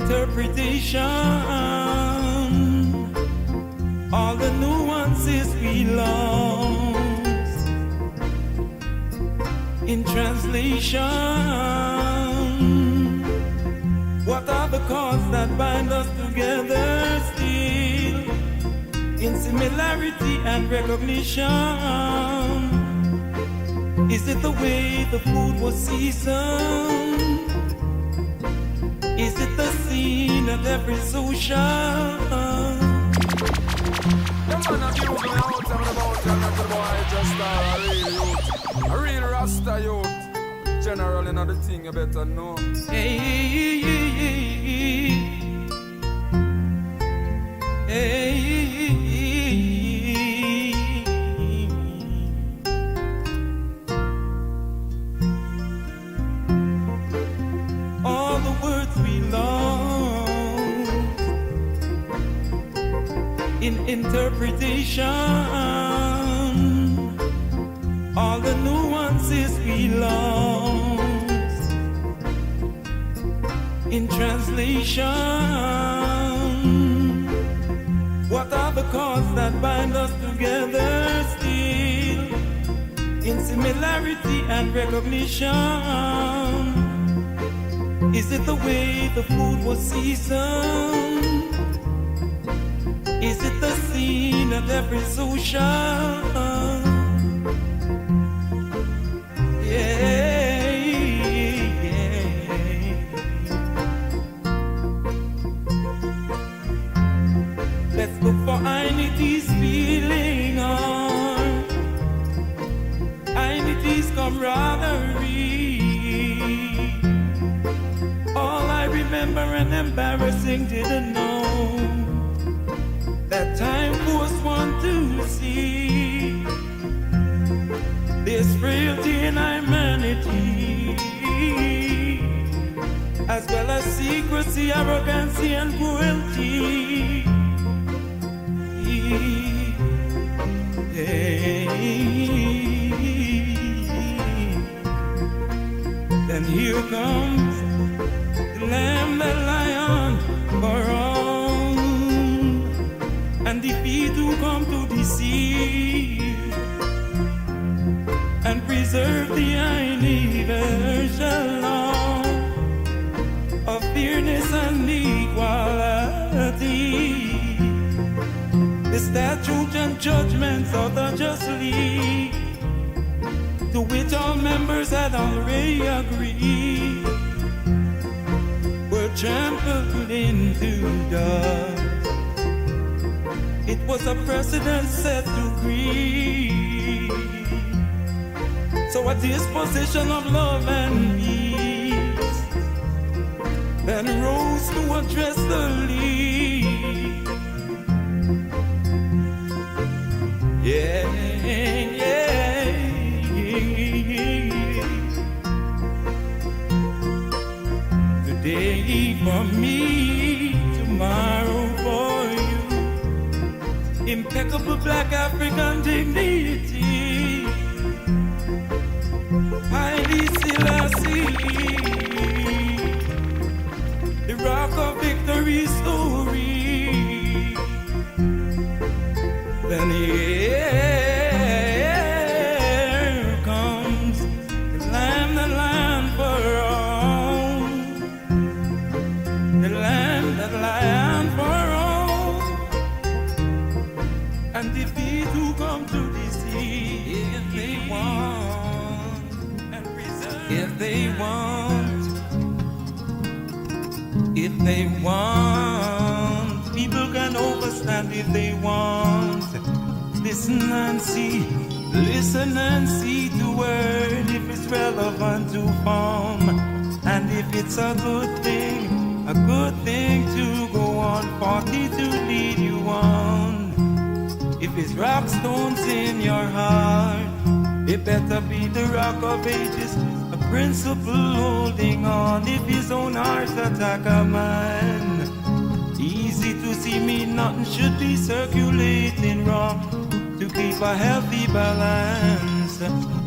interpretation. All the nuances we lost in translation. What are the cords that bind us together still in similarity and recognition? Is it the way the food was seasoned? Is it the scene at every social? The man of you going out and about and not the boy just a real Rasta youth. General and other thing you better know. Hey, hey, all the words we lost in interpretation. All the nuances we lost in translation. What are the cords that bind us together still in similarity and recognition? Is it the way the food was seasoned? Is it the scene at every social? Let's look for Inity's feeling on Inity's camaraderie. All I remember and embarrassing didn't know that time was one to see. There's frailty in humanity, as well as secrecy, arrogancy, and cruelty. Then here comes the lamb, the lion, for all, and defeat who come to deceive and preserve the universal law of fairness and equality. The statutes and judgments of the just league, to which all members had already agreed, were trampled into dust. It was a precedent set to grieve. So a disposition of love and peace then rose to address the lead. Yeah. Today for me, tomorrow for you. Impeccable black African dignity. Haile Selassie, the rock of victory story. Then here comes the Lion for all, the Lion for all, and defeat who come to deceive if they want, and preserve if they want, if they want. People can overstand if they want. Listen and see the word, if it's relevant to form, and if it's a good thing to go on, 40 to lead you on. If it's rock stones in your heart, it better be the rock of ages, a principle holding on. If his own heart attack a man, easy to see me, nothing should be circulating wrong to keep a healthy balance.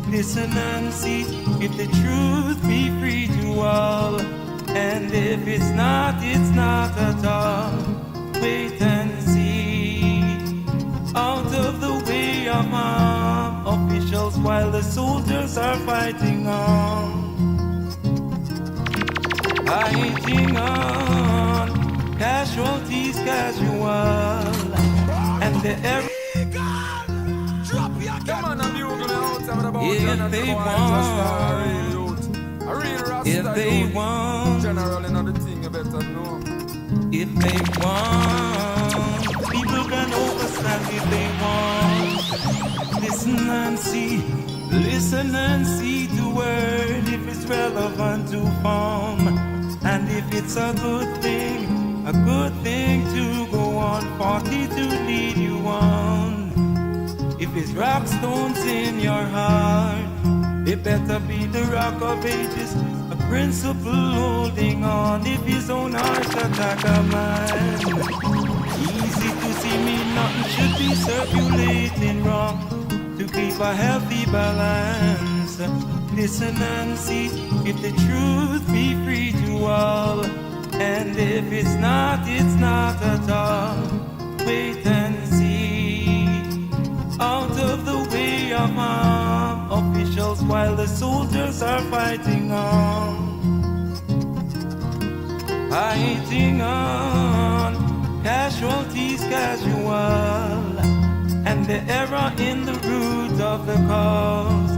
Listen and see, if the truth be free to all, And if it's not at all. Wait and see. Out of the way of officials while the soldiers are fighting on. Fighting on. Casualties casual. And the if they want, general another thing you better know. If they want, people can overstand if they want. Listen and see the word if it's relevant to form. And if it's a good thing to go on, 40 to lead you on. If it's rock stones in your heart, it better be the rock of ages, a principle holding on. If his own heart attack a man, easy to see me, nothing should be circulating wrong to keep a healthy balance. Listen and see if the truth be free to all. And if it's not at all. Wait and see. Out of the way of officials while the soldiers are fighting on. Fighting on. Casualties casual. And the error in the root of the cause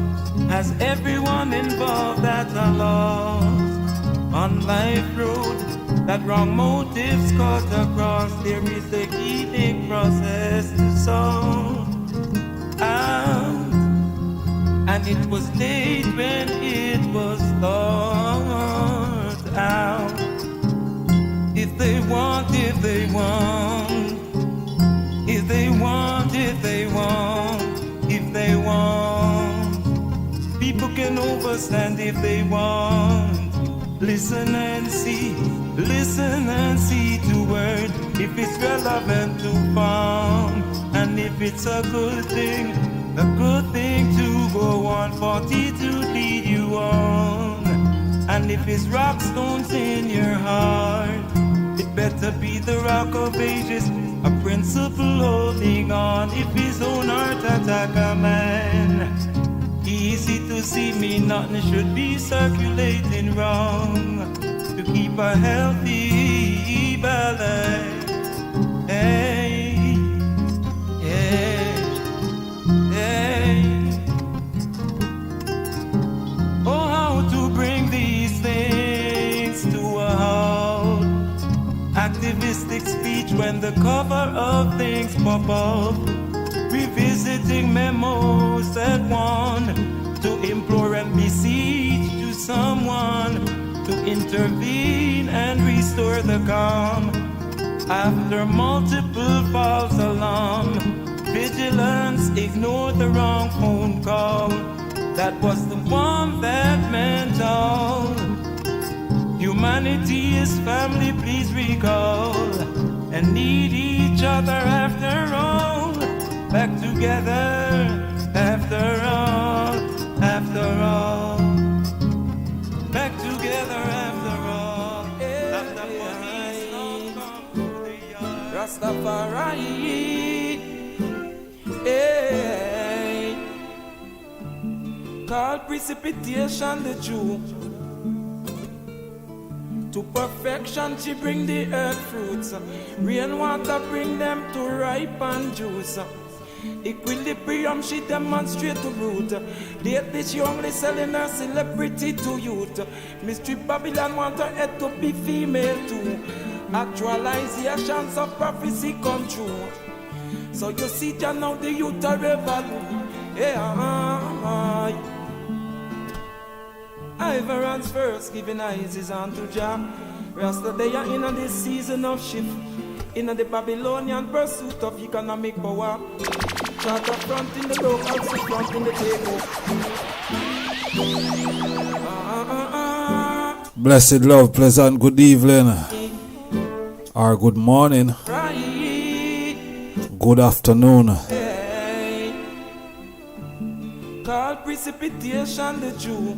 has everyone involved at a loss. On life road, that wrong motives cut across. There is a healing process to solve out. And it was late when it was thought out. If they want, if they want, if they want, if they want, if they want, people can overstand if they want. Listen and see the word if it's relevant to form. And if it's a good thing to go on, 40 to lead you on. And if it's rock stones in your heart, it better be the rock of ages, a principle holding on. If his own heart attack a man, easy to see me, nothing should be circulating wrong to keep a healthy balance. Hey, hey, hey. Oh, how to bring these things to a halt. Activistic speech when the cover of things pop up. Revisiting memos that want to implore and beseech to someone to intervene and restore the calm. After multiple false alarm, vigilance ignored the wrong phone call. That was the one that meant all. Humanity is family, please recall, and need each other after all. Back together after all, back together after all. After police don't come to the yard. Rastafari, called precipitation the Jew. To perfection she bring the earth fruits. Rainwater bring them to ripe and juice. Equilibrium she demonstrate to root. Lately she only selling her celebrity to youth. Mystery Babylon want her head to be female too. Actualizations of prophecy come true. So you see Jah now the youth are revolt. Yeah, Ivoran's first giving eyes is unto Jah. Rasta they are in this season of shift. In the Babylonian pursuit of economic power. Chart up front in the locals, front in the table. Blessed love, pleasant good evening or good morning, good afternoon. Called precipitation the Jew.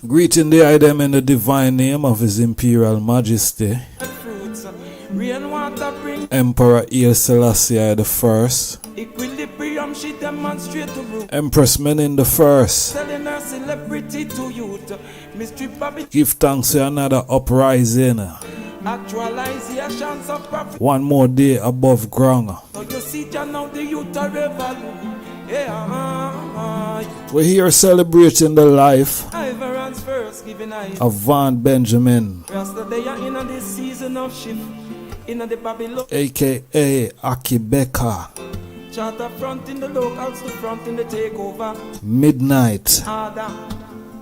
Greeting the item in the divine name of His Imperial Majesty, fruits. Rainwater bring Emperor Haile Selassie I the First, equilibrium she demonstrate to root. Empress Menin the First. Selling her celebrity to youth. Mystery Bobby Give thanks to another uprising. actualizations of prophet. One more day above ground. So you see now the youth are revolution. Yeah, We're here celebrating the life Iverance first giving eyes. of Vaughn Benjamin, Rasta they are in this season of shift. In the Babylon. aka Akibeka. Charter front in the locals to front in the takeover. Midnight. Harder.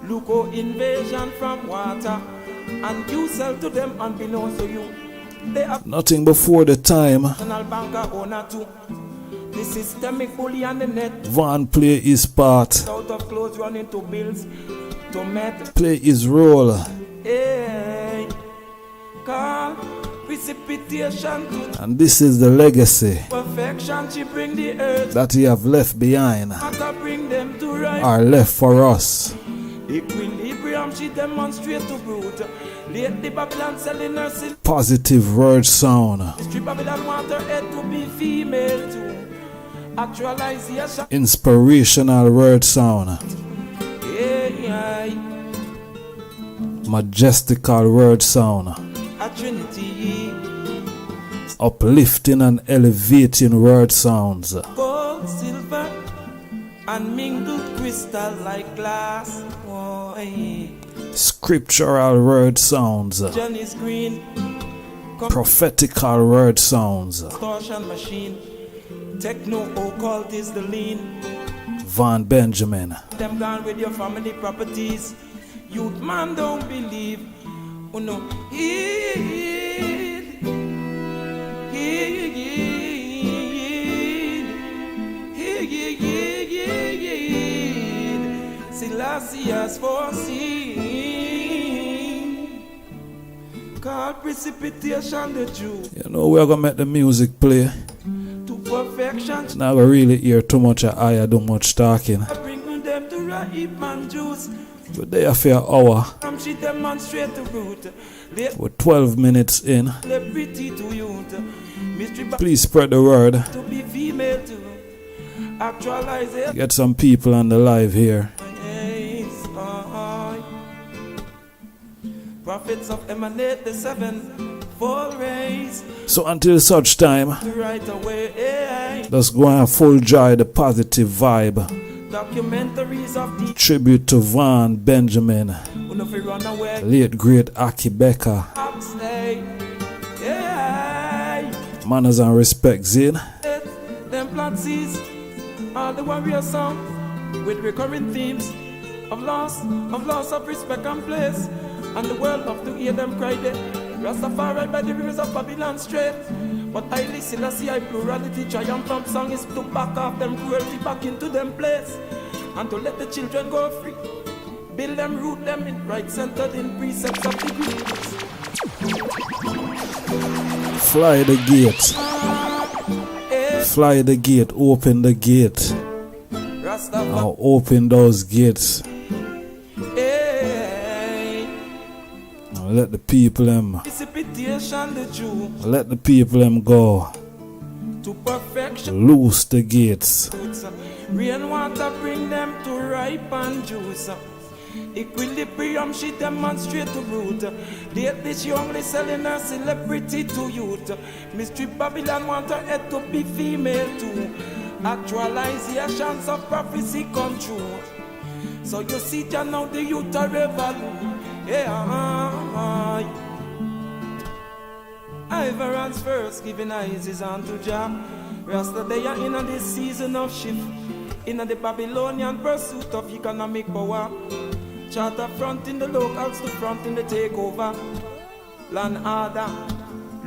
Luko invasion from water. And you sell to them unbeknownst to you. They have Nothing before the time national banker owner too. The systemic bully on the net. Vaughn play his part, Out of clothes running to bills. To met. play his role. Hey. Call. Precipitation to And this is the legacy perfection. She bring the earth. that he have left behind, Matter bring them to right. are left for us. Equilibrium she demonstrate to brute. Lately Babylon selling her silk. Positive word sound, History Babylon want her head to be female too. Actualization. inspirational word sound, Yeah, majestical word sound, a trinity. uplifting and elevating word sounds, Gold, silver, and mingled crystal like glass. Oh, hey. scriptural word sounds, Johnny's green. prophetical word sounds. Distortion machine. Techno occult is the lean. Vaughn Benjamin. Them gone with your family properties. Youth man don't believe. Oh no. Heed. Selassie has foreseen. God precipitation the Jew You know, we're gonna make the music play. to perfection. Now we really hear too much of I do much talking. I bring them to ripe man juice. But they are for an hour. She demonstrate the root. We're 12 minutes in. Celebrity to youth. Mystery Please spread the word. to be female to actualize it. Get some people on the live here. Yes, prophets of emanate the sevenfold rays So until such time, to right away. let's go and full joy the positive vibe. Documentaries of the Tribute to Vaughn Benjamin, when if we run away. late great Akibeka. Oxley. Yeah. Manners and respect, Zin. Them Plantsies are the warrior song with recurring themes of loss of respect and place. And the world love to hear them cry there. Rastafari by the rivers of Babylon straight. But I listen, I see I plurality triumphant song is to back off them cruelty back into them place. And to let the children go free. Build them, root them in right centered in precepts of the greatness. Fly the gate. Fly the gate. Open the gate. Rastafari. Now open those gates. Now let the people them. Precipitation the Jew Let the people them go. to perfection. Loose the gates. Rainwater bring them to ripe and juice. Equilibrium she demonstrate to root. Lately she only selling her celebrity to youth. Mystery Babylon want her head to be female too. Actualizations of prophecy come true. So you see now the youth are revolution. Yeah. Iverance first giving eyes is on to Jah. Rasta they are in this season of shift. In the Babylonian pursuit of economic power. Charter front in the locals to front in the takeover. Land order.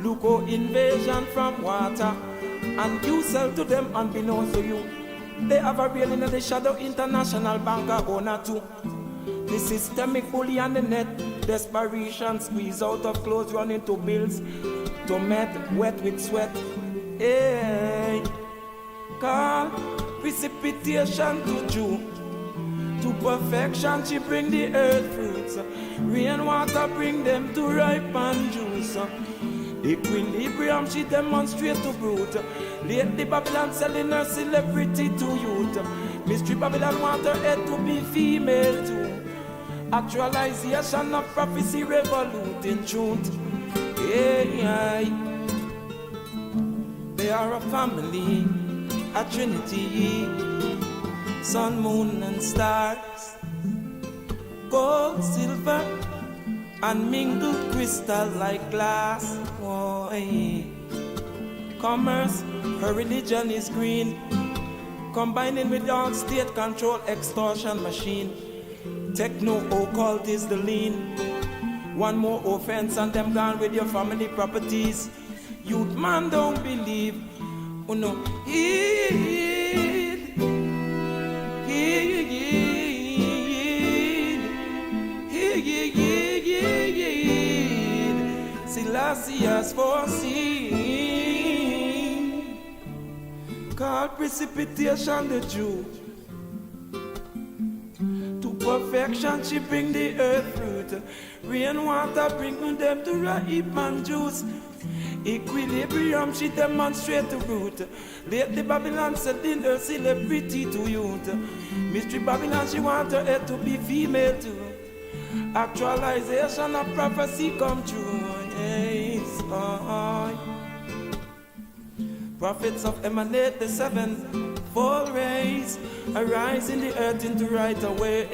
Luko invasion from water. And you sell to them unbeknownst to you. They have a real in the shadow international banker owner too. The systemic bully on the net. Desperation squeeze out of clothes running to bills. To met wet with sweat. Hey. Call precipitation to Jew. To perfection she bring the earth fruits. Rainwater bring them to ripe and juice. Equilibrium she demonstrate to brute. Lately Babylon selling her celebrity to youth. Mystery Babylon want her head to be female too. Actualization of prophecy revoluting truth. Yeah. They are a family, a trinity. Sun, moon and stars, gold, silver and mingled crystal like glass. Oh, hey. Commerce, her religion is green, combining with dark state control extortion machine. Techno occult is the lean. One more offense and them gone with your family properties. Youth man don't believe. Oh no, heed. Selassie has foreseen. Called precipitation the Jew. To perfection she bring the earth fruit. Rainwater bring them to ripe and juice. Equilibrium she demonstrate the root. Lately Babylon selling her celebrity to youth. Mystery Babylon she want her head to be female too. Actualization of prophecy come true. Yes, prophets of emanate the sevenfold rays, arise in the earth into right away.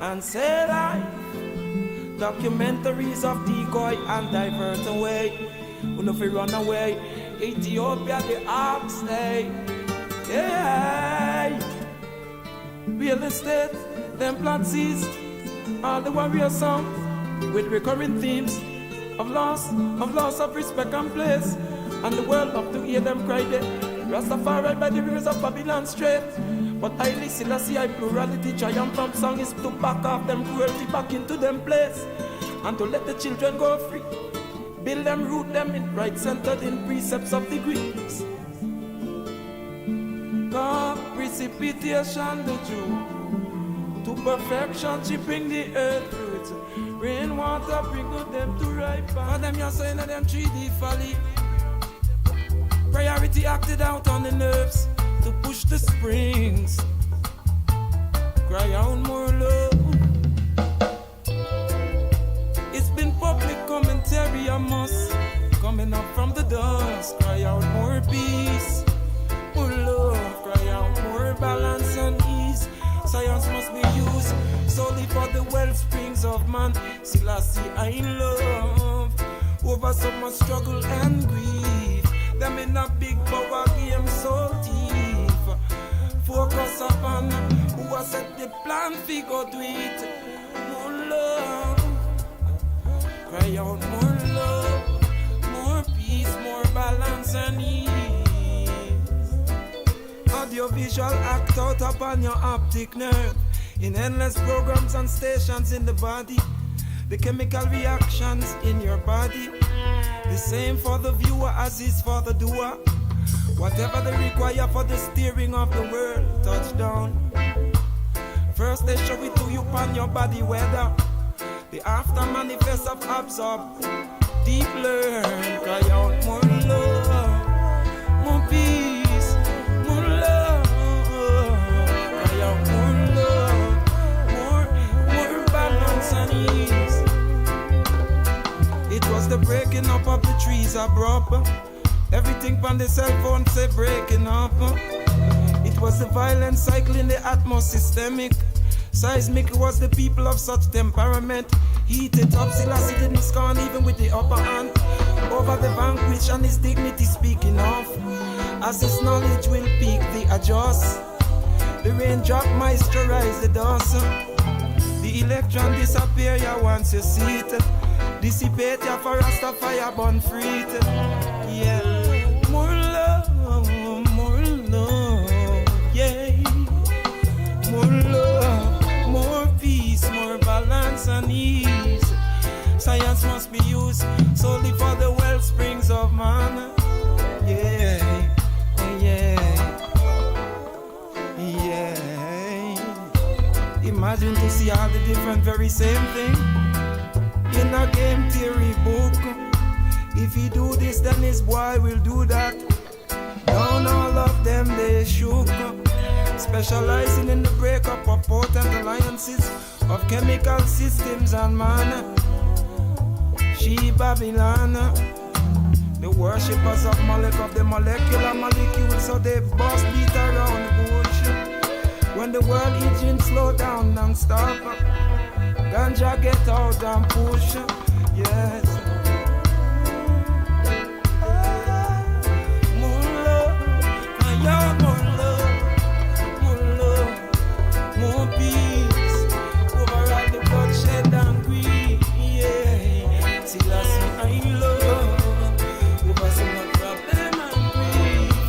And say life, documentaries of decoy and divert away. When if we run away, Ethiopia the ark stay. Real estate, them plant seized. All the warrior songs with recurring themes of loss of respect and place. And the world love to hear them cry there. Rastafari by the rivers of Babylon straight. But I listen, I see I plurality triumphant song is to back off them cruelty back into them place. And to let the children go free. Build them, root them in right centered in precepts of the Greeks. God, precipitation the Jew. To perfection she bring the earth fruits. Rainwater bring them to ripe. And them you saying that them 3D folly. Priority acted out on the nerves to push the springs. Cry out more love. It's been public commentary I must coming up from the dust. Cry out more peace, more love. Cry out more balance and ease. Science must be used solely for the wellsprings of man. Selassie I in love over so much struggle and grief. Them in a big power game so deep. Focus upon who has set the plan figure do it. More love, cry out more love, more peace, more balance and ease. Audiovisual act out upon your optic nerve. In endless programs and stations in the body. The chemical reactions in your body. The same for the viewer as is for the doer. Whatever they require for the steering of the world. Touchdown. First they show it to you on your body weather. The after manifest of absorb. Deep learn. Cry out more love, more peace, more love. Cry out more love, more balance and ease. It was the breaking up of the trees abrupt. Everything on the cell phone say breaking up. It was the violent cycle in the atmosphere systemic. Seismic was the people of such temperament. Heated up, Selassie didn't scorn even with the upper hand. Over the vanquish and his dignity speaking of. As his knowledge will peak the adjust. The raindrop moisturize the dust. The electron disappear ya once you see it. Dissipate ya for Rastafari burn free. Yeah. More love, yeah. More love, more peace, more balance and ease. Science must be used solely for the wellsprings of man. Yeah, yeah, yeah. Imagine to see all the different very same thing in a game theory book. If he do this, then his boy will do that. Down all of them they shook, specializing in the breakup of potent alliances of chemical systems and man. She Babylon, the worshippers of Molech of the molecular molecules, so they bust beat around the bush. When the world engine slow down non-stop, ganja get out and push. Yes. More love, more peace. Overall the bloodshed and greed. Yeah, till I see I love. Over some problem and grief.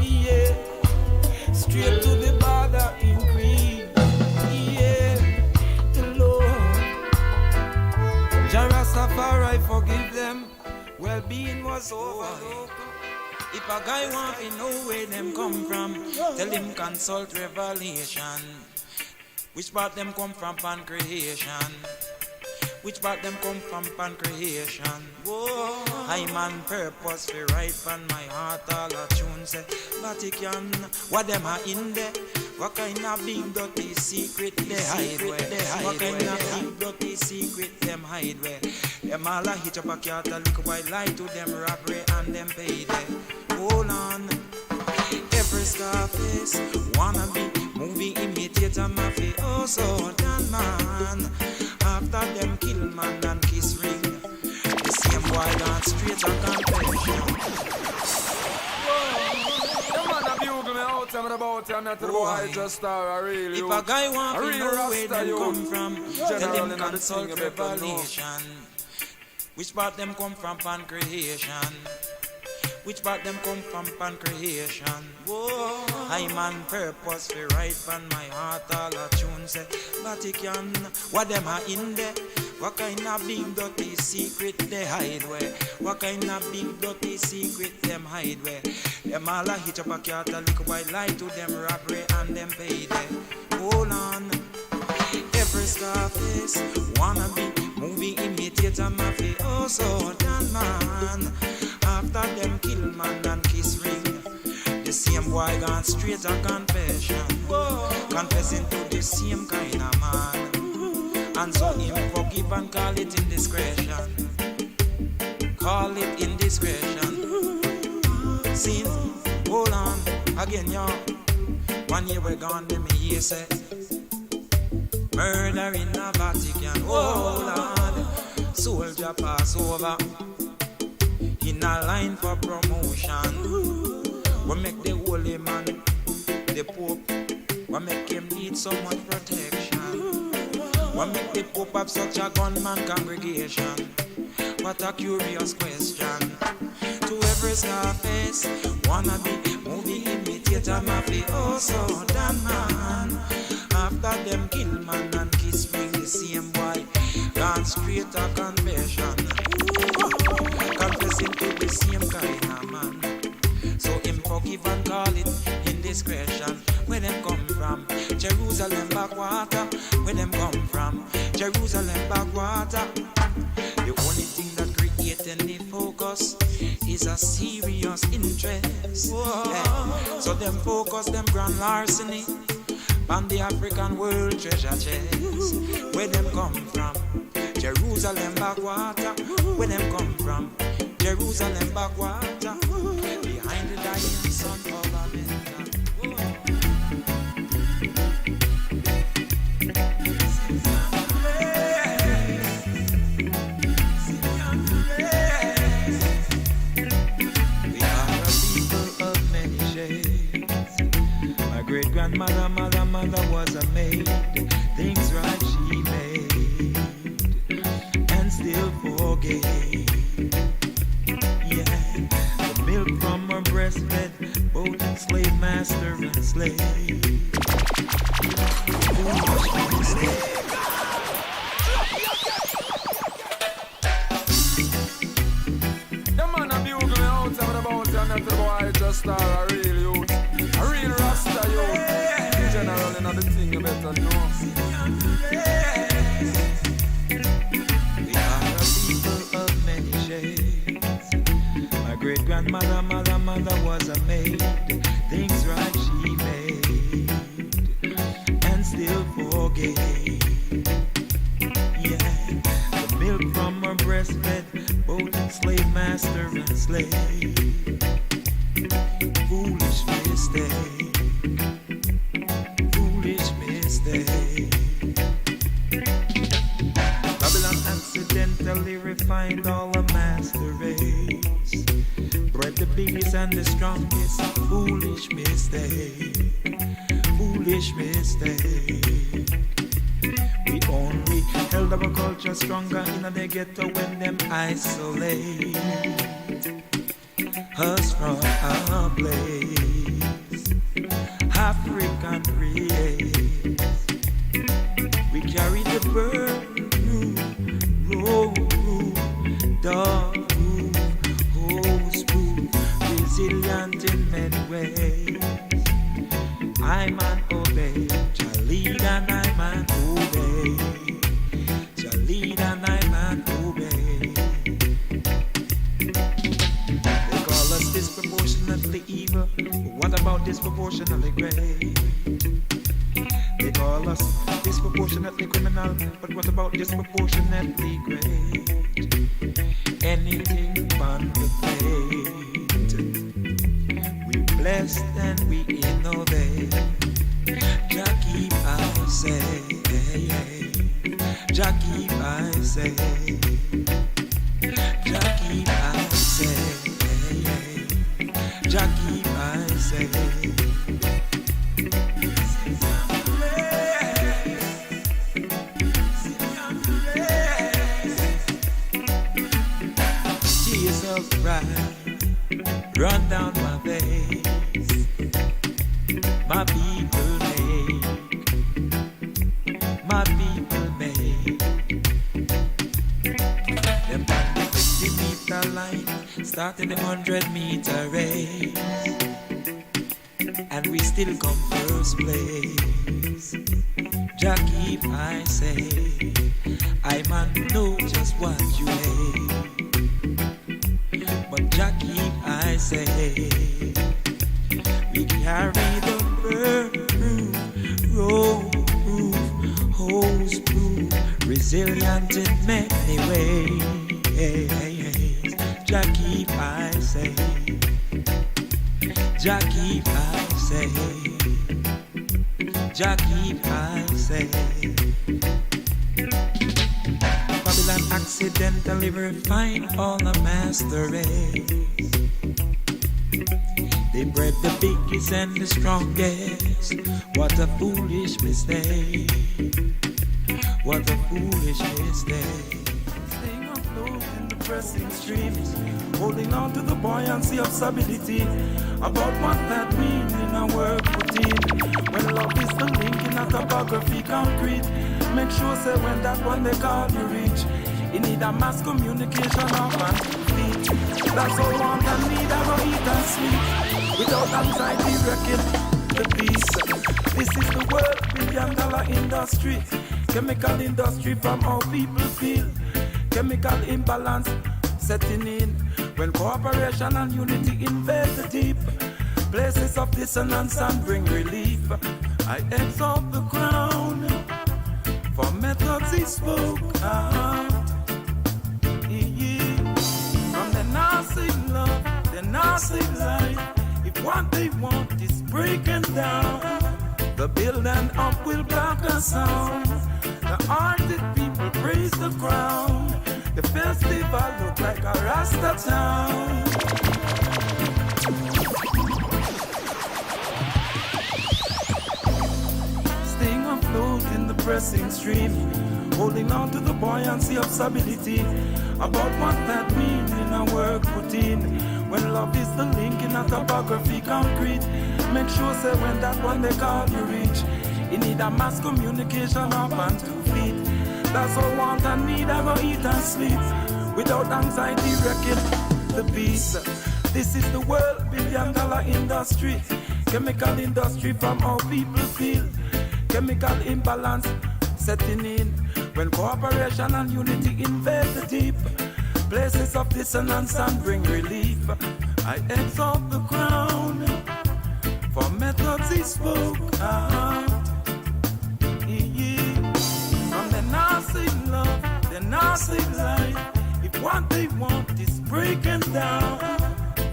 Yeah, straight to the border in greed. Yeah, the Lord. YardSlangz forgive them. Well-being was over. If a guy want to know where them come from, tell him consult Revelation. Which part them come from pancreation? Which part them come from pancreation? Whoa, I'm on purpose for right from my heart. All a tune say Vatican. What them are in there? What kind of big dirty secret they hide where? What kind of big dirty secret them hide where? Them all a hitch up a cat a little while lie to them robbery and them pay them. Hold on, every Scarface wanna be movie imitator mafia. Oh so damn man. After them kill man and kiss ring, the same boy gone straight to confession. The man a bugle me out and about and not the boy just star a real youth. If a guy want to know where Rasta them come youth. from, tell him consult Revelation. Which part them come from pancreation? Which part them come from pancreation? Whoa, I'm on purpose for right from my heart. All a tune say Vatican. What them are in there? What kind of big dirty secret they hide where? What kind of big dirty secret them hide where? Them all a hitch up a cat a little while lie to them robbery and them pay them. Hold on, every Scarface wanna be movie imitator mafia. Oh so damn man. After them kill man and kiss ring, the same boy gone straight to confession. Confessing to the same kind of man. And so him forgive and call it indiscretion. Call it indiscretion. Sin, hold on, again y'all. 1 year we gone, them hear say murder in the Vatican. Oh Lord, soldier pass over in a line for promotion. We make the holy man, the Pope, we make him need so much protection. We make the Pope have such a gunman congregation. What a curious question. To every Scarface wanna be movie imitator mafia. Oh so damn man. After them kill man and kiss ring, the same boy gone straight to confession. Confessing to the same kind of man. So him forgive and call it indiscretion. Where them come from? Jerusalem backwater. Where them come from? Jerusalem backwater. The only thing that creates any focus is a serious interest. Yeah. So them focus them grand larceny on the African world treasure chest. Where them come from? Jerusalem backwater. Where them come from? Jerusalem backwater. Behind the dying sun of America. We are a people of many shades. My great grandmother, mother was a maid. Things right she made and still forgave. Yeah, the milk from her breastfed both slave master and slave. The man a bugle me out and about and not the boy just star a real youth. A real Rasta youth. General in the the thing you better know. We are a people of many shades. My great grandmother, mother was a maid. Things right she made and still forgave. Yeah, the milk from her breastfed both slave master and slave. Foolish mistake, foolish mistake. Babylon accidentally refined all the master race, bred the biggest and the strongest. Foolish mistake, foolish mistake. We only held our culture stronger in the ghetto when them isolate us from our place. African race, we carry the burden, dog proof, hose proof, resilient in many ways. I'm an obey, shall lead and I'm an obey, shall lead and I'm an obey. They call us disproportionately evil, but what about disproportionately great? They call us disproportionately criminal, but what about disproportionately great? Anything but the fate. We blessed and we innovate. Jah keep I say, Jah keep I say, Jah keep I say, Jah keep I say. Jesus Christ, run down my veins, my people make, my people make. Them on the 50-meter line, starting the 100-meter race, and we still come first place. Jah keep I say, I man know just what you hate. But Jah keep I say, we carry the burden, road proof, hose proof, resilient in many ways. Jah keep I say, Jah keep I say, Jah keep I say. Babylon accidentally refined all the master race. They bred the biggest and the strongest. What a foolish mistake. What a foolish mistake. Staying afloat in the pressing streams, holding on to the buoyancy of stability. About what that means in our work routine. When love is the link in a topography concrete. Make sure say when that one they call you reach. You need a mass communication of man to feet. That's all one can need, I go eat and sleep. Without anxiety wrecking the beast. This is the world $1 billion industry. Chemical industry from how people feel. Chemical imbalance setting in. When cooperation and unity invade the deep. Places of dissonance and bring relief. I exalt the crown. For methods he spoke out. From the nasty love, the nasty life. If what they want is breaking down, the build and up will block the sound. The hearted people praise the crown. The festival look like a Rasta town. Staying afloat in the pressing stream, holding on to the buoyancy of stability. About what that means in our work routine. When love is the link in a topography concrete. Make sure say when that one they call you reach. You need a mass communication of and 2 feet. That's all want and need, I go eat and sleep. Without anxiety wrecking the beast. This is the world $1 billion industry. Chemical industry from how people feel. chemical imbalance setting in. When cooperation and unity invade the deep places of dissonance and bring relief, I exalt the crown for methods he spoke out. From the nasty love, the nasty life, if what they want is breaking down,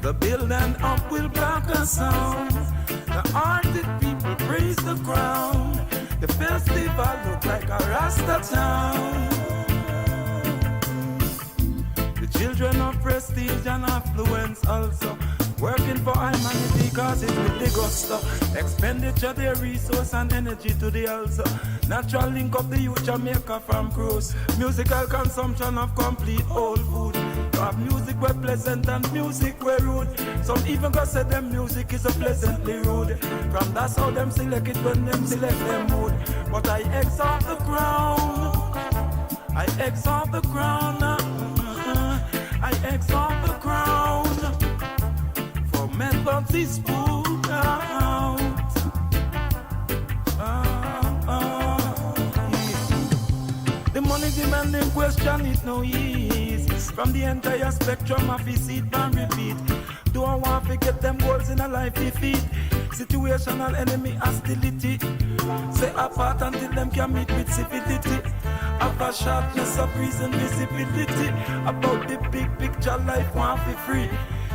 the build and up will block a sound. The hearted people praise the crown. The festival look like a Rasta town. The children of prestige and affluence also working for humanity cause it with the gusto. Expenditure their resource and energy to the also. Natural link of the youth Jamaica from cruise. Musical consumption of complete old food. You have music where pleasant and music where rude. Some even go say them music is a pleasantly rude. From that's how them select it when them select them mood. But I exalt the crown. I exalt the crown. I exalt the crown. For methods is put out. The money demanding question is no ease. From the entire spectrum of his seat and repeat. Do I want to get them goals in a life defeat? Situational enemy hostility. Say apart until them can meet with civility. Have a sharpness of reason, visibility. About the big picture life want to be free.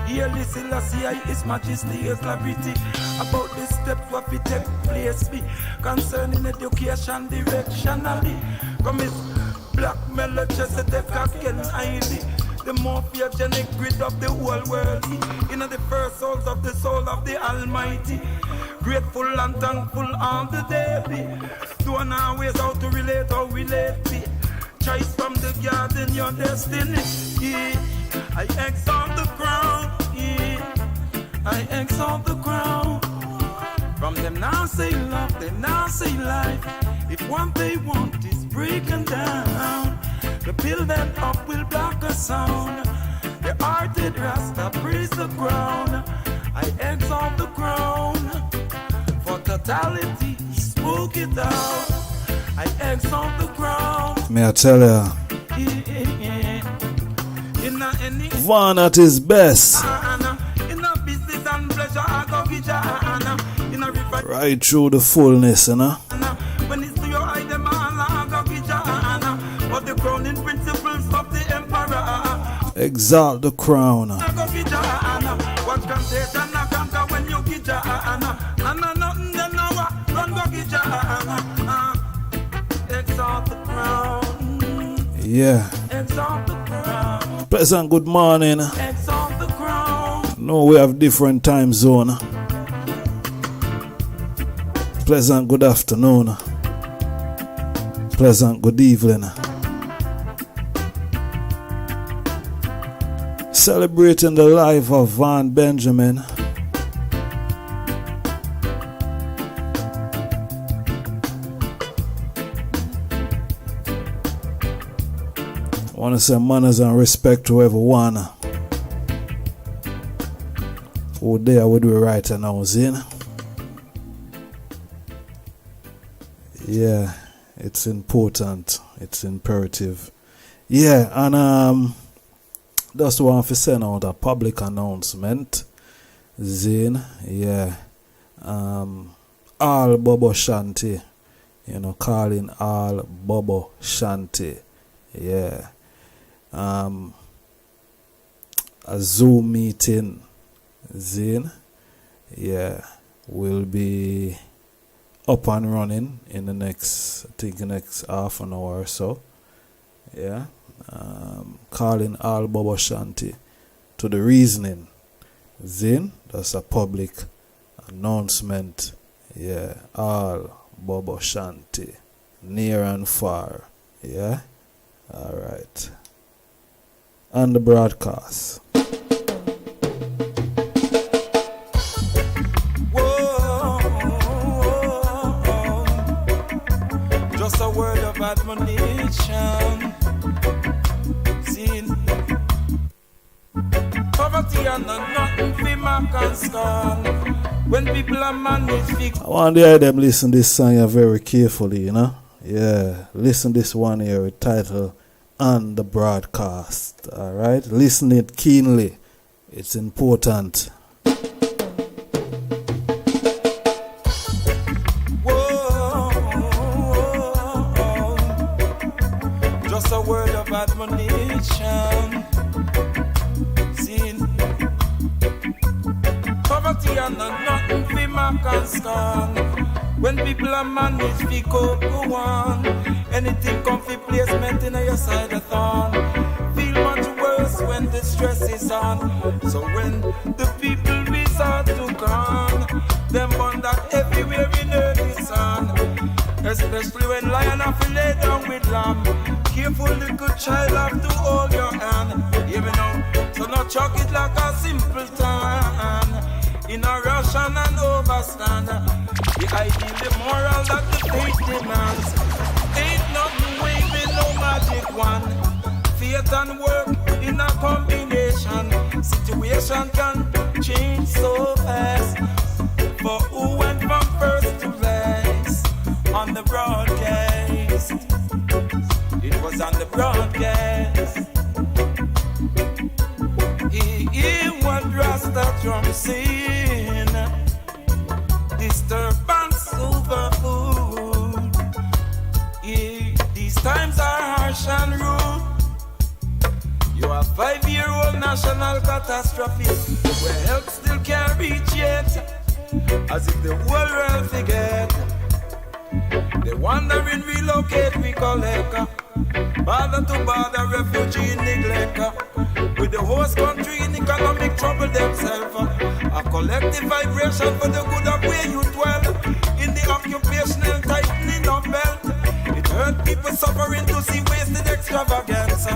Here listen, see His Majesty, His clarity. About the steps what we take place be. Concerning education directionally. Come is black melodies that they can highly. The morphogenic grid of the whole world. In the first souls of the soul of the Almighty. Grateful and thankful all the day be. Don't always how to relate or relate be. Choice from the garden your destiny. Yeah. I exalt the crown. Yeah. I exalt the crown. From them now say love, them now say life. If what they want is breaking down, the build and up will block a sound. The hearted Rasta praise the crown. I exalt the crown. For totality, he spoke it out. I exalt the crown. May I tell ya, Vaughn at his best. Right through the fullness, you know. When it's to your eye, them all but the crowning principles of the emperor. Exalt the crown. What temptation conquer when you get nothing then no run go get exalt the crown. Yeah. Exalt the crown. Pleasant good morning. Exalt the crown. No, we have different time zone. Pleasant good afternoon. Pleasant good evening. Celebrating the life of Vaughn Benjamin. I want to say manners and respect to everyone who there with we right now, Zin. Yeah, it's important. It's imperative. Yeah, and just want to send out a public announcement. Zin, yeah. All Bobo Shanti. You know, calling all Bobo Shanti. Yeah. A Zoom meeting. Zin. Yeah. Will be up and running in the next, I think the next half an hour or so. Yeah. Calling all Bobo Shanti to the reasoning. Zin, that's a public announcement. Yeah. All Bobo Shanti, near and far. Yeah. All right. On the broadcast. Just a word of admonition. Seen poverty and nothing for my can scorn. When people are managed, I want to hear them listen this song here very carefully, you know? Yeah, listen this one here, titled On the Broadcast. Alright? Listen it keenly. It's important. Just a word of admonition. Sin. Poverty and nothing for mark and scan. When people are managed, we go on. Anything come for placement in your side of thorn. Feel much worse when the stress is on. So when the people resort to gone, them wonder everywhere in earth is on. Especially when lion have to lay down with lamb. Careful little child have to hold your hand. Hear me now, so not chuck it like a simple tan. In a rush and an overstand. The ideal, the moral that the faith demands. Ain't nothing waving, no magic one. Faith and work in a combination. Situation can change so fast. For who went from first to last? On the broadcast. It was on the broadcast. He what Rasta drum sing. Disturbance over food. Yeah, these times are harsh and rude. You are 5-year-old national catastrophe where help still can't reach yet. As if the whole world forget. They wandering, relocate, we collect. Bother to bother, refugee neglect. With the host country in economic trouble themselves. A collective vibration for the good of where you dwell. In the occupational tightening of belt. It hurt people suffering to see wasted extravagance.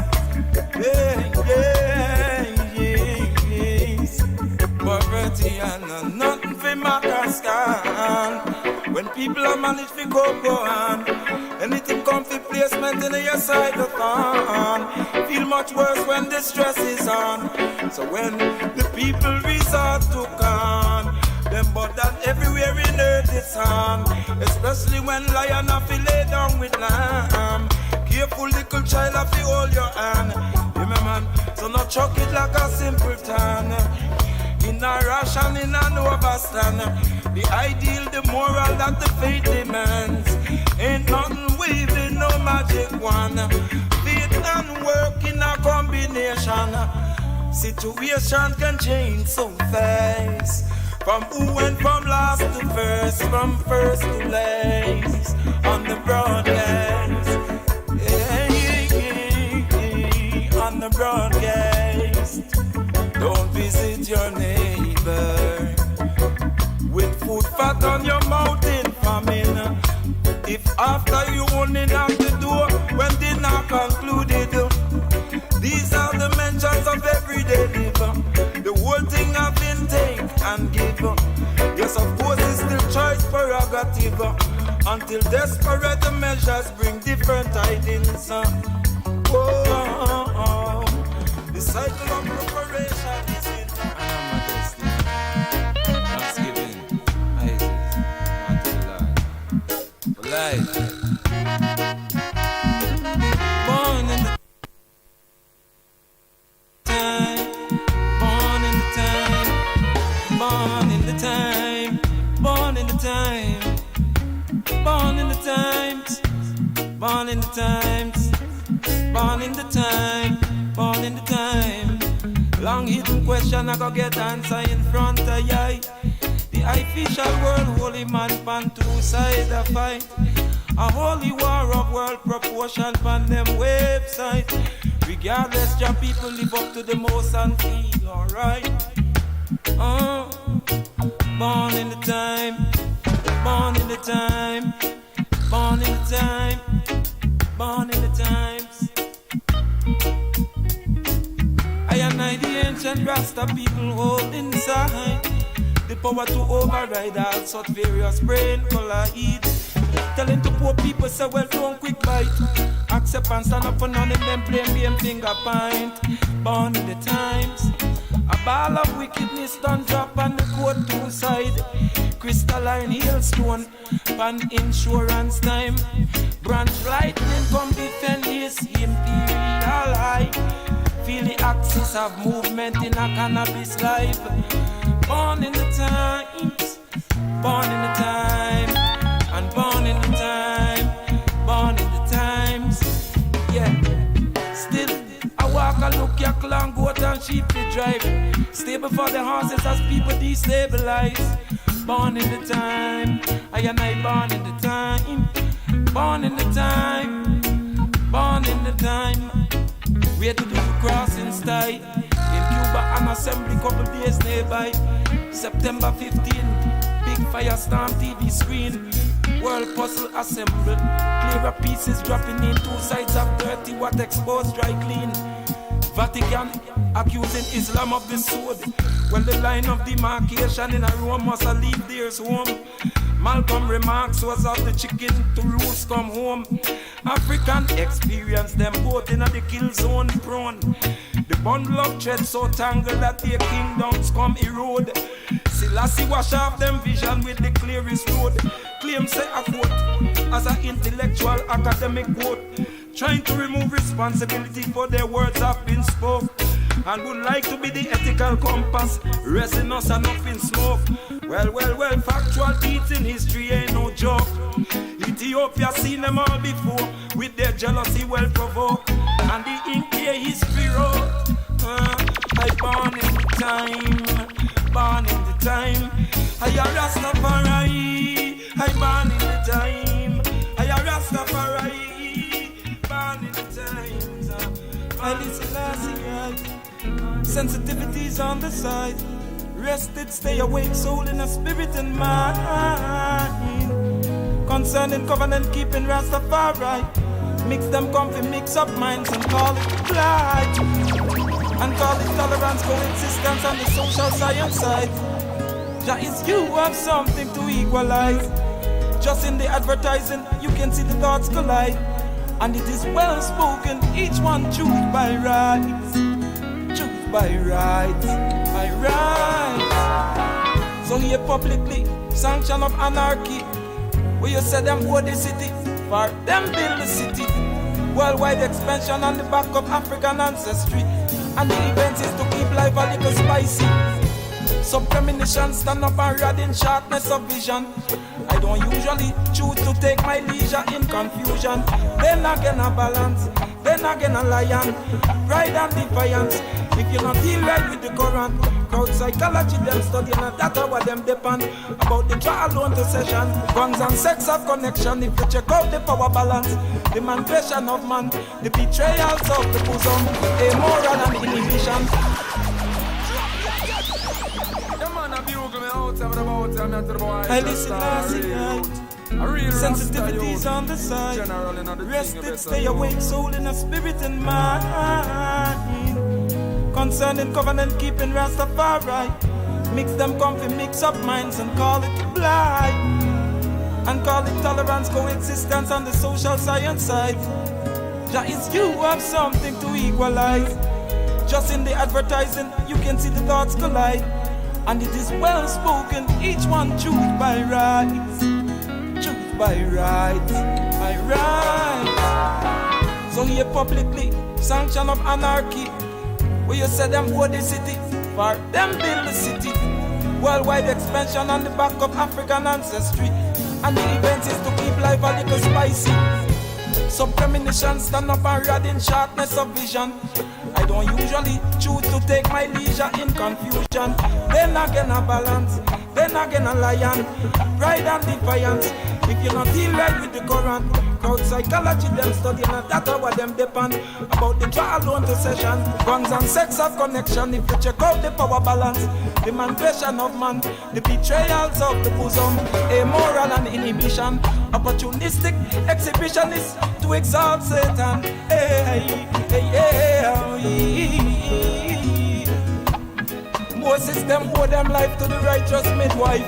Yes. Poverty and nothing for Macascan. When people are managed to go on, anything come for placement in your side of town. Feel much worse when the stress is on. So when the people resort to con, them but that everywhere in earth is on. Especially when lion have to lay down with lamb. Careful little child have to hold your hand. Yeah, my man, so not chuck it like a simple tan. In a rush and in an overstand. The ideal, the moral that the faith demands. Ain't nothing waving, no magic one. Faith and work in a combination. Situation can change so fast. From who went from last to first, from first to last. On the broadcast. On the broadcast. Don't visit your neighbor with food fat on your mouth in famine. If after you only knock the door when dinner concluded. These are the mentions of everyday liver. The whole thing have been take and give. Yes, of course it's still choice prerogative. Until desperate measures bring different tidings. Oh. The cycle of preparation is in. Thanksgiving, praises unto the Lord. For life. Born in the time. Born in the time. Born in the time. Born in the time. Born in the times. Born in the times. Born in the time. Born in the time. Long hidden question I go get answer in front of you. The official world holy man pan two side a fight. A holy war of world proportion pan them website. Regardless, your people live up to the most and feel alright. Born in the time. Born in the time. Born in the time. Born in the times. I and the ancient Rasta people hold inside the power to override all such various brain collide. Telling to poor people say well don't quick bite. Accept and stand up for none of them blame finger point. Born in the times. A ball of wickedness done drop on the court two side. Crystalline hailstone, pan insurance time. Branch lightning come defend his imperial high. Feel the axis of movement in a cannabis life. Born in the times, born in the time, and born in the time, born in the times. Yeah, still I walk and look your clan, goat and sheep to drive. Stay before the horses as people destabilize. Born in the time, I and I born in the time, born in the time, born in the time. Where to do the crossing style in Cuba, an assembly couple days nearby. September 15, big firestorm TV screen. World puzzle assemble. Clearer pieces dropping in two sides of 30 watt exposed dry clean. Vatican accusing Islam of the sword. When the line of demarcation in a Rome must leave theirs home. Malcolm remarks was of the chicken to roost come home. African experience them both in the kill zone prone. The bundle of thread so tangled that their kingdoms come erode. Selassie wash off them vision with the clearest road. Claim say a quote as an intellectual academic quote. Trying to remove responsibility for their words have been spoke. And would like to be the ethical compass, resting us enough in smoke. Well, factual deeds in history ain't no joke. Ethiopia seen them all before, with their jealousy well provoked. And the ink here history wrote. I born in the time, born in the time. I a Rastafari, I born in the time. I a Rastafari, born in the time. I listen last year. Sensitivities on the side. Rested, stay awake, soul in a spirit and mind. Concerning covenant keeping Rastafari. Mix them comfy, mix up minds and call it blight. And call it tolerance, coexistence on the social science side. Jah is you have something to equalize. Just in the advertising, you can see the thoughts collide. And it is well spoken, each one choose by rights. By rights, by rights. So here publicly, sanction of anarchy. Where you say them owe the city, for them build the city. Worldwide expansion on the back of African ancestry. And the event is to keep life a little spicy. Some premonition stand up and rad in sharpness of vision. I don't usually choose to take my leisure in confusion. Then again a balance, then again a lion. Pride and defiance. If you not deal right with the current, crowd psychology them studying and data what them depend. About the trial alone to session, guns and sex have connection. If you check out the power balance, the manipulation of man, the betrayals of the bosom, immoral and inhibition. I listen last night. Sensitivities on the side. Rested, stay awake, soul in a spirit and mind. Concerning covenant keeping Rastafari. Mix them comfy, mix up minds and call it blight. And call it tolerance, coexistence on the social science side. Jah is you have something to equalize. Just in the advertising, you can see the thoughts collide. And it is well spoken, each one choose by rights. Choose by rights, by rights. So here publicly, sanction of anarchy. Where you say them owe the city, for them build the city. Worldwide expansion on the back of African ancestry. And the event is to keep life a little spicy. Some premonition stand up and rad in sharpness of vision. I don't usually choose to take my leisure in confusion. Then again a balance, then again a lion. Pride and defiance. If you not deal right with the current, crowd psychology them studying and data what them depend. About the trial alone to session, guns and sex have connection. If you check out the power balance, the manipulation of man, the betrayals of the bosom, immoral and inhibition, opportunistic exhibitionist to exalt Satan. Hey, hey, hey, hey. Moses them owe them life to the righteous midwife.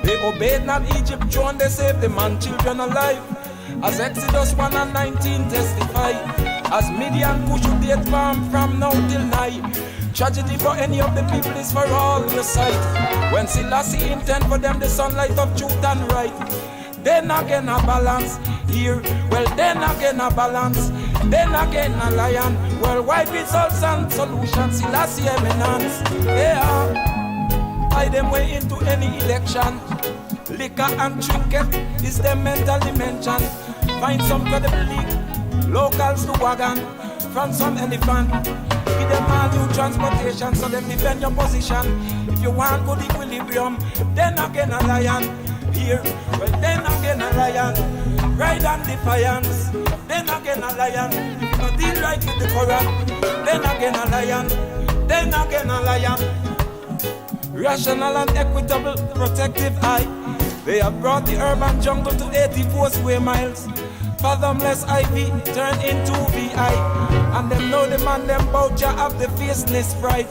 They obeyed not Egypt, John, they saved the man, children alive. As Exodus 1 and 19 testify, As Midian push you date from now till night. Tragedy for any of the people is for all your sight. When Selassie intend for them the sunlight of truth and right. Then again a balance here. Well then again a balance. Then again a lion. Well white results and solutions. Selassie eminence. Yeah. Buy them way into any election. Liquor and trinket is their mental dimension. Find some credible league. Locals to wagon from some elephant. Give them all new transportation so them defend your position. If you want good equilibrium, then again a lion. Here, well then again a lion. Ride on defiance, then again a lion. If you deal right with the Quran, then again a lion. Then again a lion. Rational and equitable protective eye. They have brought the urban jungle to 84 square miles. Fathomless ivy turn into VI. And them know the man them bout ya have the fierceness pride.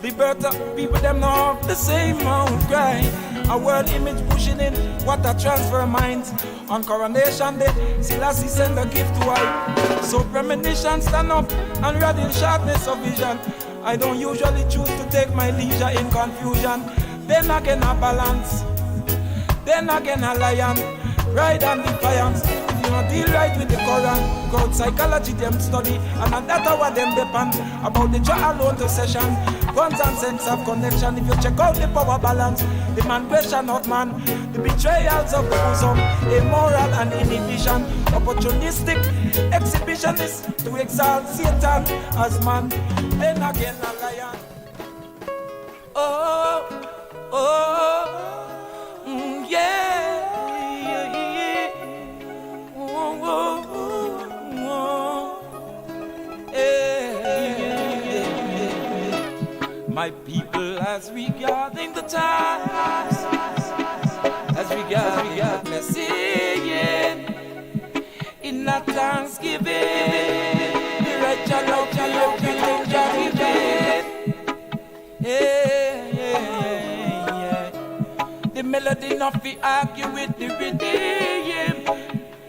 The birth of people them know of the same mount cry. A world image pushing in what a transfer minds. On coronation day, Selassie send a gift to I. So premonition stand up and read in sharpness of vision. I don't usually choose to take my leisure in confusion. Then again a balance. Then again a lion. Ride on defiance. You know, deal right with the Quran. Crowd psychology them study. And that's what them depend. About the jaw alone to session. Guns and sense of connection. If you check out the power balance, the man question of man, the betrayals of the bosom, immoral and inhibition, opportunistic exhibitionist to exalt Satan as man. Then again a lion. Oh, oh, yeah. My people, as regarding the times, as regarding the blessing, in that thanksgiving, the right love, yeah. The melody not be argue with the rhythm.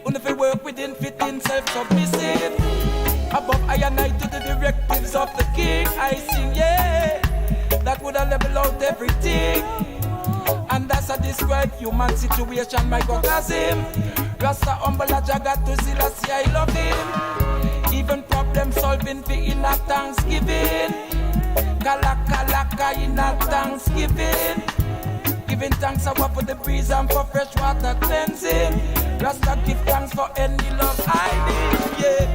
When if we work within fitting self-submissive. Above I and I to the directives of the king, I sing, yeah. That would have level out everything. And that's a describe human situation, my God has him. Rasta humble a jagat to Selassie, I love him. Even problem solving for in a thanksgiving. Kalaka in a thanksgiving. Giving thanks for the breeze and for fresh water cleansing. Rasta give thanks for any love I need, yeah.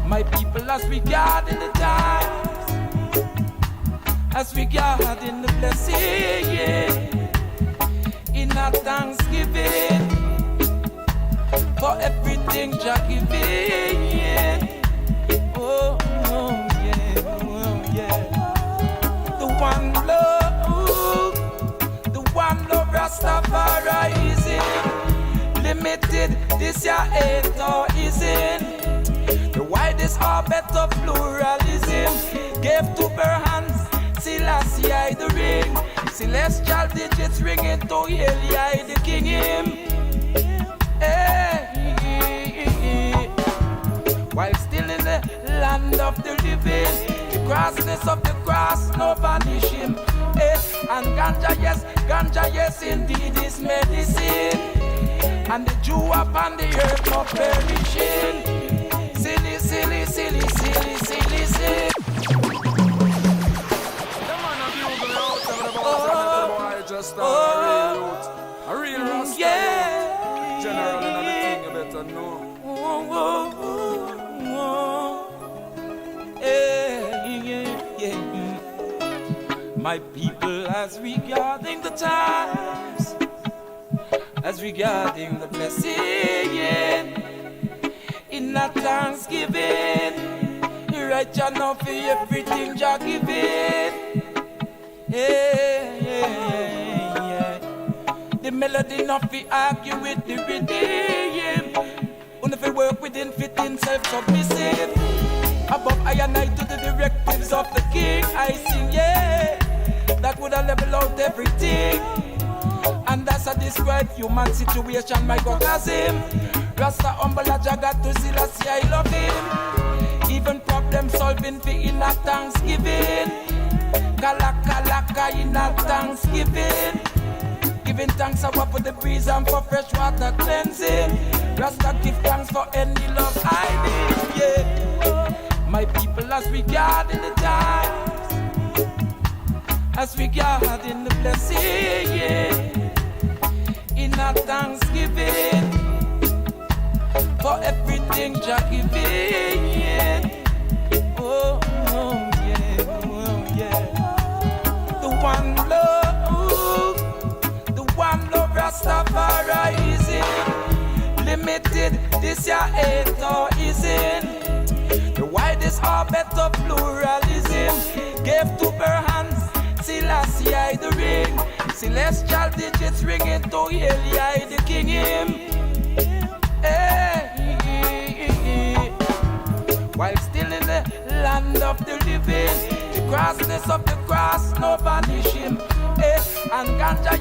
My people as regard in the times, as regard in the blessing, yeah. In our thanksgiving for everything Jah giving, yeah. Oh, yeah, oh, yeah. The one love Rastafari is in. Limited, this year ain't or isn't. The widest orbit of pluralism gave to her hands, Selassie I the ring. Celestial digits ringing to Eli the king him. Hey. While still in the land of the living, the grassness of the grass no vanish him. Hey. And ganja yes indeed is medicine. And the Jew upon the earth not perishing. Silly. The man of you going out about boy just a real Rasta. Yeah. General and everything you better know. Yeah. My people as regarding the times, as regarding the blessing, in that thanksgiving, right you know for everything Jah giving. Yeah. The melody not be argue with the rhythm. When if we work within fitting self-submissive. Above I and I to the directives of the king, I sing, yeah. That would have level out everything. And that's a describe human situation, my God has him. Rasta humble a jagat to Selassie, I love him. solving for in a Thanksgiving. Kalaka in a Thanksgiving. Giving thanks for the breeze and for fresh water cleansing. Rasta give thanks for any love I need, yeah. My people, as we guard in the times, as we guard in the blessing, yeah. In a Thanksgiving for everything Jah giving, yeah. Oh yeah, oh yeah. The one love Rastafari is in. Limited, this year 8 is in. The widest orbit of pluralism. Gave to her hands, Selassie the ring. Celestial digits ringing to Eli the king him. Hey. While still in the land of the living, the crossness of the cross no vanish him. And ganja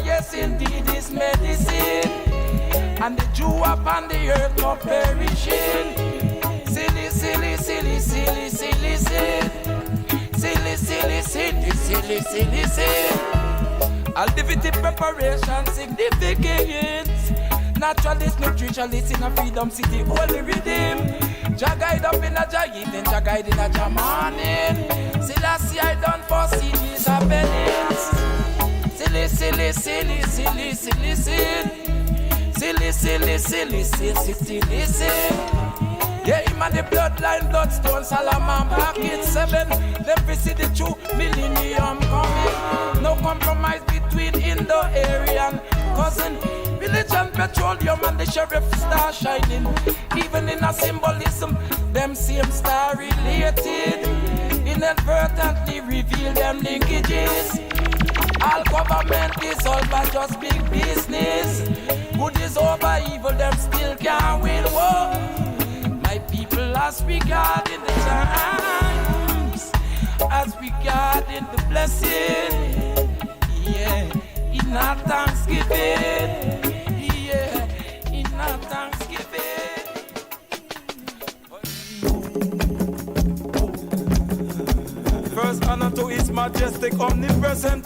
yes indeed is medicine. And the Jew upon the earth no perishing. Silly, silly, silly, silly, silly, sin. Silly, silly, silly, silly, silly, sin. All divinity preparation significant. Naturalist, nutritionalist in a freedom city, holy redeem. Jah guide up in a Jah evening, Jah guide in a Jah morning. Selassie I done foresee these happenings. Silly, silly, silly, silly, silly, sin. Silly, silly, silly, silly, silly, sin. Yeah, him and the bloodline, bloodstone, Salaman, Pocket 7. Them we see the true millennium coming. No compromise between Indo-Aryan cousin. Religion, petroleum, and the sheriff star shining. Even in a symbolism, them same star related. Inadvertently reveal them linkages. All government is all but just big business. Good is over, evil them still can't win war. My people, as we guard in the times, as we guard in the blessing, yeah, in our Thanksgiving. First honor to His Majestic Omnipresent.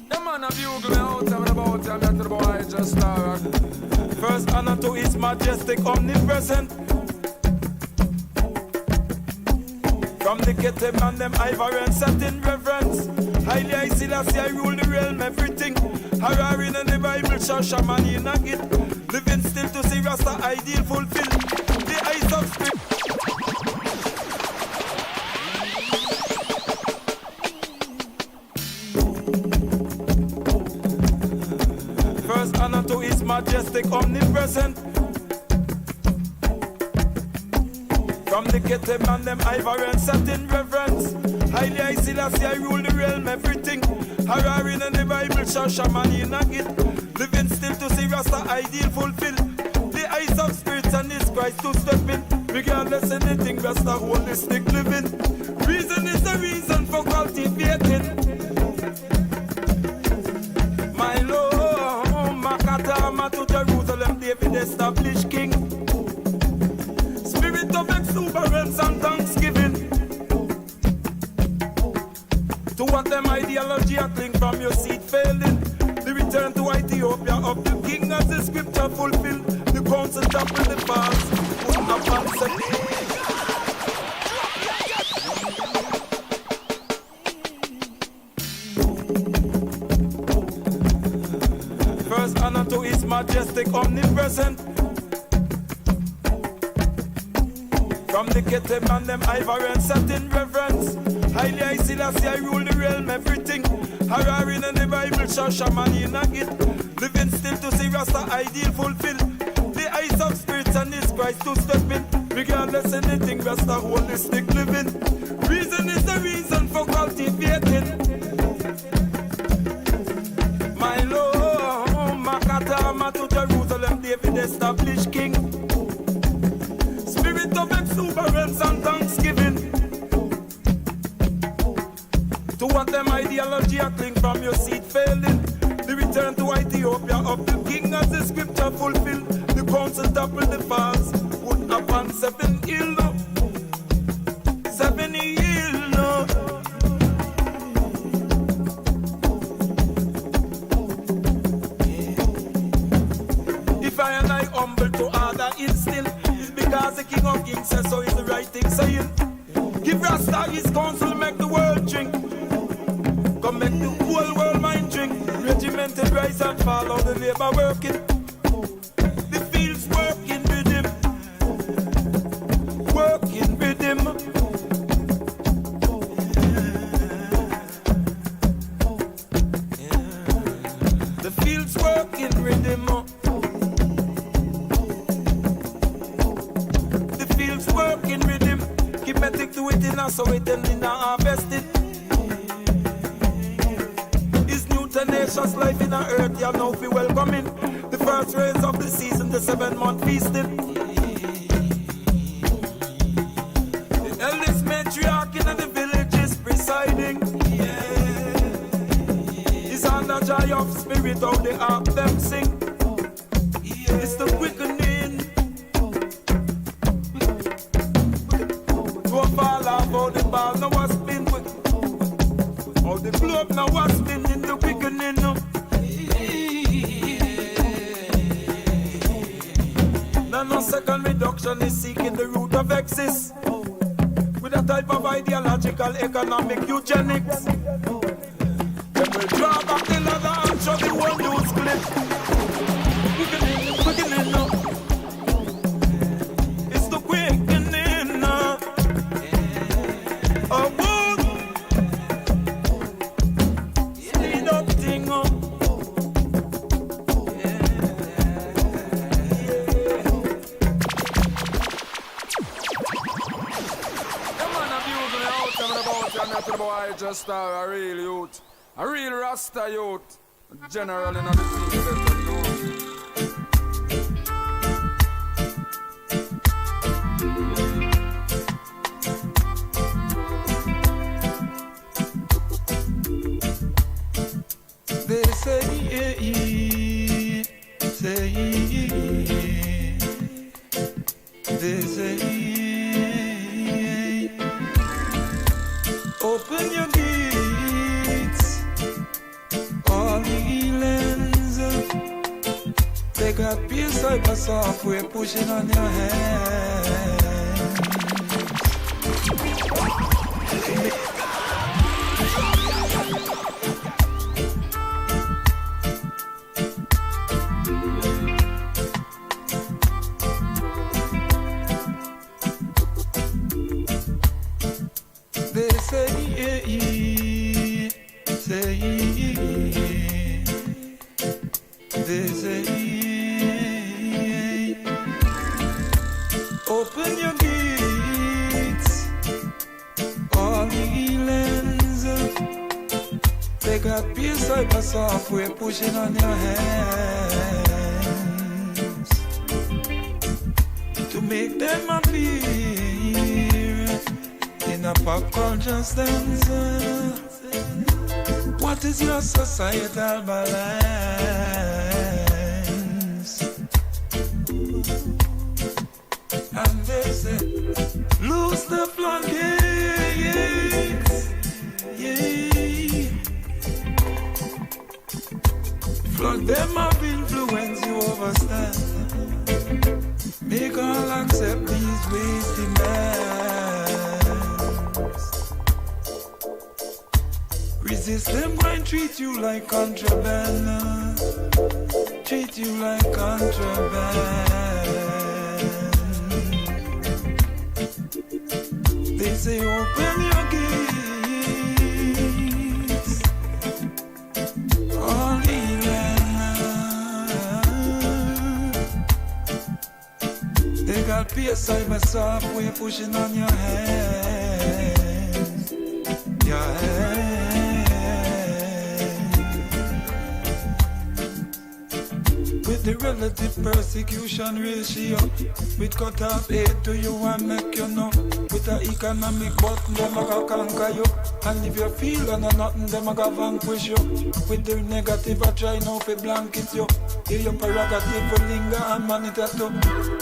The man of you go out and about and after the boy just start. First honor to His Majestic Omnipresent. From the Keteb and them ivory and satin reverence. Highly I Selassie I rule the realm, everything. Harari in the Bible, Shashamani in a git. Living still to see Rasta ideal fulfill. The eyes of spirit. First honor to His Majestic Omnipresent. From the Keteb and them ivory and satin reverence. Highly I Selassie I rule the realm, everything. Harari in the Bible, Shashamani in a git. Living still to see Rasta ideal fulfill. The eyes of spirits and His Christ to step in. Regardless anything, Rasta holistic living. Reason is the reason for cultivating. My Lord, Makatama to Jerusalem, David established king. Spirit of exuberance and thanksgiving. To what them ideology are cling from your seed failing. The return to Ethiopia of the king as the scripture fulfilled. The council toppled the past. Put up concept. First honor to His Majestic Omnipresent. From the Keteb and them ivory and satin reverence. Highly I Selassie I rule the realm, everything. Harari in the Bible, Shashamani in a git. Living still to see Rasta ideal fulfill. The eyes of spirits and His Christ to step in. Regardless anything, Rasta holistic living. Reason is the reason for cultivating. My Lord, Makatama to Jerusalem, David established king. Spirit of exuberance and thanksgiving. To what them ideology are cling from your seed failing. The return to Ethiopia of the king as the scripture fulfilled. The council toppled the falls, put upon 7 hill. 7 hill. If I and I humble to order instill, it's because the king of kings says so is the right thing saying. Give Rasta his counsel, make the world drink. Come make the whole world mind drink. Regimented rise and fall, all the labor working. The fields working with him. Working with him. The fields working with him. The fields working with him. Keep me thick to it in a so it and in a harvested. Tenacious life in the earth, you know we welcoming the first rains of the season, the 7-month feasting. The eldest matriarch in the village is presiding. It's on the joy of spirit, how the harp them sing. It's the quickening. To a fall off, how the ball now was spin quick. How the globe now was spin in the quickening. No second reduction is seeking the root of excess with a type of ideological economic eugenics. Then we draw back the ladder and show the one news clip. Quickening now. It's the quickening now. Oh, speed up thing up. Boy, just a real youth, a real Rasta youth, general in the scene. They say, they say, open your gates, all the lands. They got peace like a software pushing on your hands. Open your gates, all the lands. They got peace like a software pushing on your hands to make them appear in a pop culture stanza. What is your societal balance? And they say, lose the floodgates, yeah. Flood them of influence you overstand. Make all accept these ways demands. Resist them, go and treat you like contraband. Treat you like contraband. They say open your gates, Holy Land. They got PSI software pushing on your hands, your hands. With the relative persecution ratio. With cut off aid to you and make you know. With a economic button, them a go conquer you. And if you feel or nothing, them a go vanquish you. With the negative, I try now to blanket you. Hear your prerogative will linger and monitor too.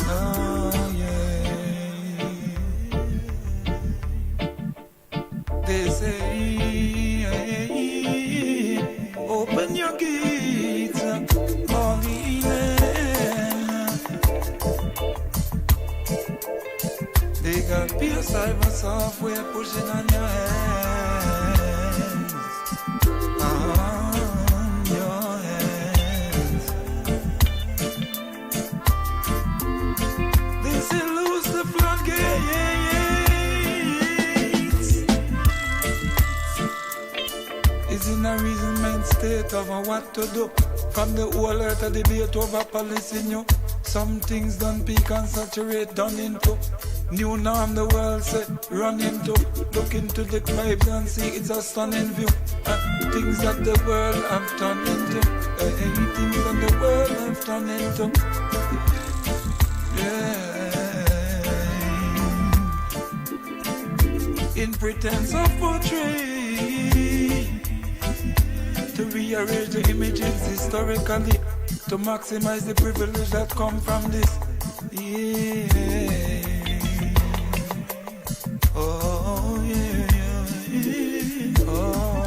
Oh yeah. They say, open your gates, all the land. They got peer cyber software pushing on your hands. On your hands. They say lose the floodgates. Is in a reasonment state of what to do. From the whole earth of debate over policy new. Some things done peak and saturate done into. New norm the world set run into. Look into the clouds and see it's a stunning view. Things that the world have turned into. Things that the world have turned into. Yeah. In pretense of portray. To rearrange the images historically. To maximize the privilege that come from this. Yeah. Oh, yeah, yeah. Oh.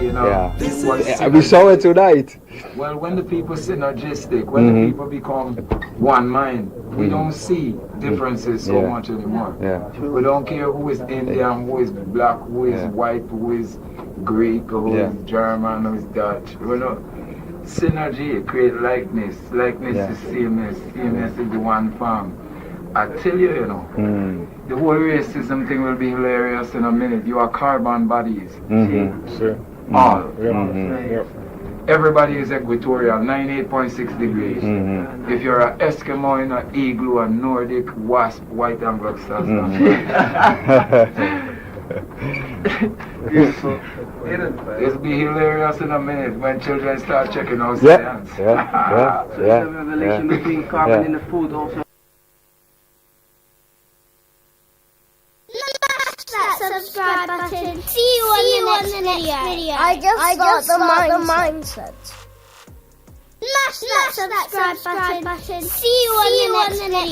You know, we saw it tonight. well, when the people synergistic, when the people become one mind, we don't see differences so much anymore. We don't care who is Indian, who is black, who is white, who is Greek, who is German, who is Dutch. You know, synergy create likeness. Likeness is sameness. Sameness is the one form. I tell you, you know, the whole racism thing will be hilarious in a minute. You are carbon bodies. Sure. All. Everybody is equatorial, 98.6 degrees. If you're an Eskimo in an igloo, a Nordic, wasp, white Anglo-Saxon. It'll be hilarious in a minute when children start checking out science. The relation between carbon in the food also. Subscribe button. See you on the next video. I just got the mindset. Smash that subscribe button. See you on the next video.